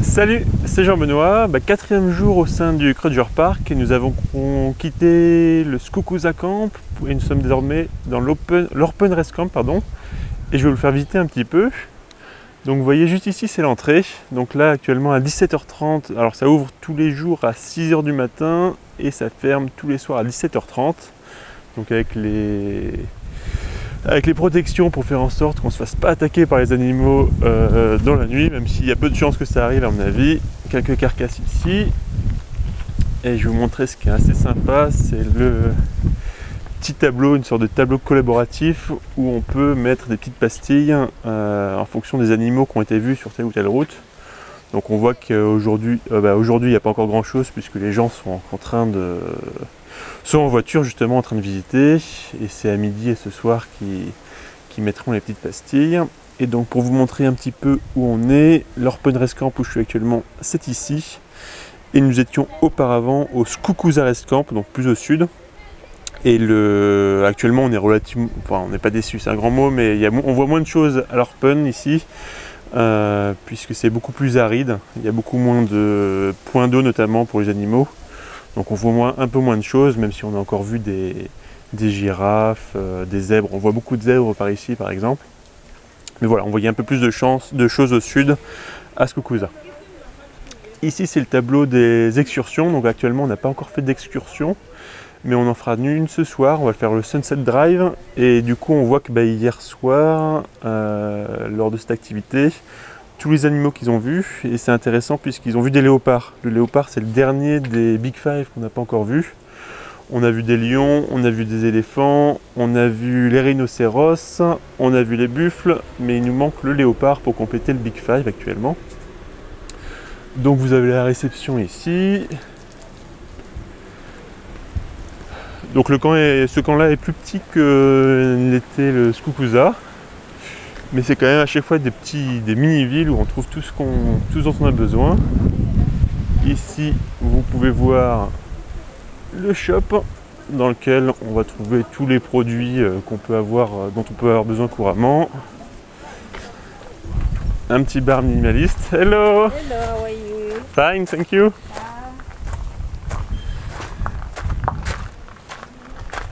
Salut, c'est Jean-Benoît, quatrième jour au sein du Crudger Park et nous avons quitté le Skukuza Camp et nous sommes désormais dans l'Orpen Rest Camp et je vais vous le faire visiter un petit peu. Donc vous voyez juste ici c'est l'entrée, donc là actuellement à 17h30, alors ça ouvre tous les jours à 6h du matin et ça ferme tous les soirs à 17h30, donc avec les protections pour faire en sorte qu'on ne se fasse pas attaquer par les animaux dans la nuit, même s'il y a peu de chances que ça arrive à mon avis. Quelques carcasses ici. Et je vais vous montrer ce qui est assez sympa, c'est le petit tableau, une sorte de tableau collaboratif où on peut mettre des petites pastilles en fonction des animaux qui ont été vus sur telle ou telle route. Donc on voit qu'aujourd'hui, aujourd'hui il n'y a pas encore grand chose puisque les gens sont en train de... sont en voiture justement en train de visiter et c'est à midi et ce soir qui mettront les petites pastilles. Et donc pour vous montrer un petit peu où on est, l'Orpen Rest Camp où je suis actuellement c'est ici et nous étions auparavant au Skukuza Rest Camp, donc plus au sud. Et actuellement on est relativement, enfin on n'est pas déçu, c'est un grand mot, mais on voit moins de choses à l'Orpen ici puisque c'est beaucoup plus aride, il y a beaucoup moins de points d'eau notamment pour les animaux. Donc on voit un peu moins de choses, même si on a encore vu des girafes, des zèbres. On voit beaucoup de zèbres par ici par exemple. Mais voilà, on voyait un peu plus de choses au sud, à Skukuza. Ici c'est le tableau des excursions. Donc actuellement on n'a pas encore fait d'excursion, mais on en fera une ce soir. On va faire le Sunset Drive. Et du coup on voit que hier soir, lors de cette activité, tous les animaux qu'ils ont vus, et c'est intéressant puisqu'ils ont vu des léopards. Le léopard c'est le dernier des Big Five qu'on n'a pas encore vu. On a vu des lions, on a vu des éléphants, on a vu les rhinocéros, on a vu les buffles, mais il nous manque le léopard pour compléter le Big Five actuellement. Donc vous avez la réception ici. Donc ce camp-là est plus petit que l'était le Skukuza. Mais c'est quand même à chaque fois des mini-villes où on trouve tout ce dont on a besoin. Ici, vous pouvez voir le shop dans lequel on va trouver tous les produits dont on peut avoir besoin couramment. Un petit bar minimaliste. Hello! Hello, how are you? Fine, thank you.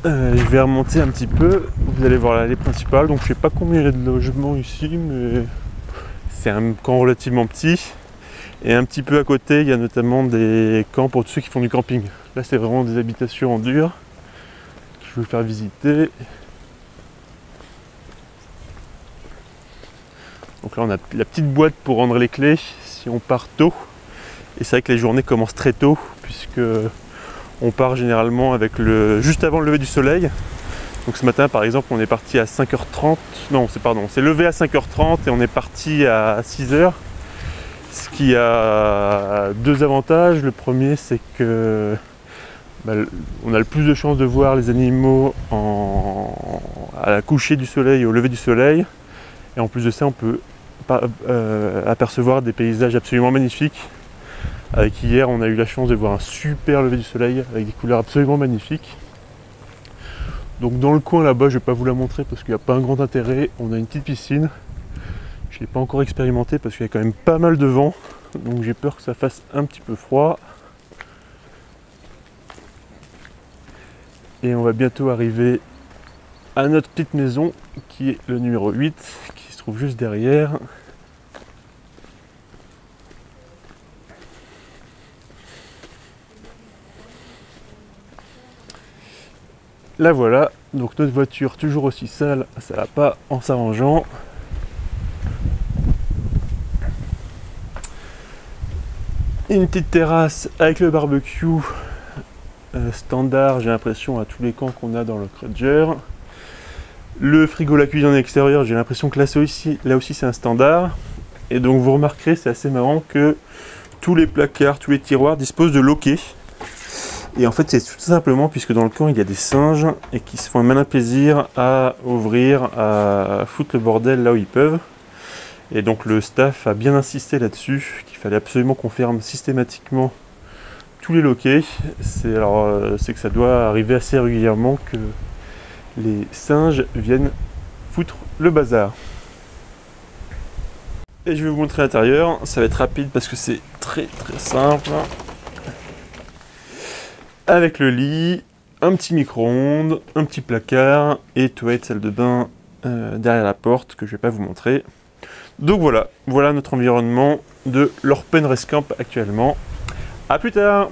Je vais remonter un petit peu, vous allez voir l'allée principale, donc je sais pas combien il y a de logements ici, mais c'est un camp relativement petit. Et un petit peu à côté, il y a notamment des camps pour tous ceux qui font du camping. Là c'est vraiment des habitations en dur, que je vais vous faire visiter. Donc là on a la petite boîte pour rendre les clés si on part tôt. Et c'est vrai que les journées commencent très tôt, puisque on part généralement juste avant le lever du soleil. Donc ce matin par exemple on est parti à 5h30, on s'est levé à 5h30 et on est parti à 6h. Ce qui a deux avantages. Le premier c'est que on a le plus de chances de voir les animaux à la coucher du soleil et au lever du soleil. Et en plus de ça on peut apercevoir des paysages absolument magnifiques. Avec hier, on a eu la chance de voir un super lever du soleil avec des couleurs absolument magnifiques. Donc dans le coin là-bas, je ne vais pas vous la montrer parce qu'il n'y a pas un grand intérêt. On a une petite piscine. Je ne l'ai pas encore expérimenté parce qu'il y a quand même pas mal de vent. Donc j'ai peur que ça fasse un petit peu froid. Et on va bientôt arriver à notre petite maison qui est le numéro 8, qui se trouve juste derrière. La voilà, donc notre voiture toujours aussi sale, ça va pas en s'arrangeant. Une petite terrasse avec le barbecue standard, j'ai l'impression, à tous les camps qu'on a dans le Crudger. Le frigo, la cuisine en extérieur, j'ai l'impression que là aussi c'est un standard. Et donc vous remarquerez, c'est assez marrant que tous les placards, tous les tiroirs disposent de loquets. Et en fait c'est tout simplement puisque dans le camp il y a des singes et qui se font un malin plaisir à ouvrir, à foutre le bordel là où ils peuvent. Et donc le staff a bien insisté là-dessus, qu'il fallait absolument qu'on ferme systématiquement tous les loquets. C'est que ça doit arriver assez régulièrement que les singes viennent foutre le bazar. et je vais vous montrer l'intérieur. Ça va être rapide parce que c'est très simple. Avec le lit, un petit micro-ondes, un petit placard et toilette, salle de bain derrière la porte que je vais pas vous montrer. Donc voilà notre environnement de l'Orpenreskamp actuellement. A plus tard!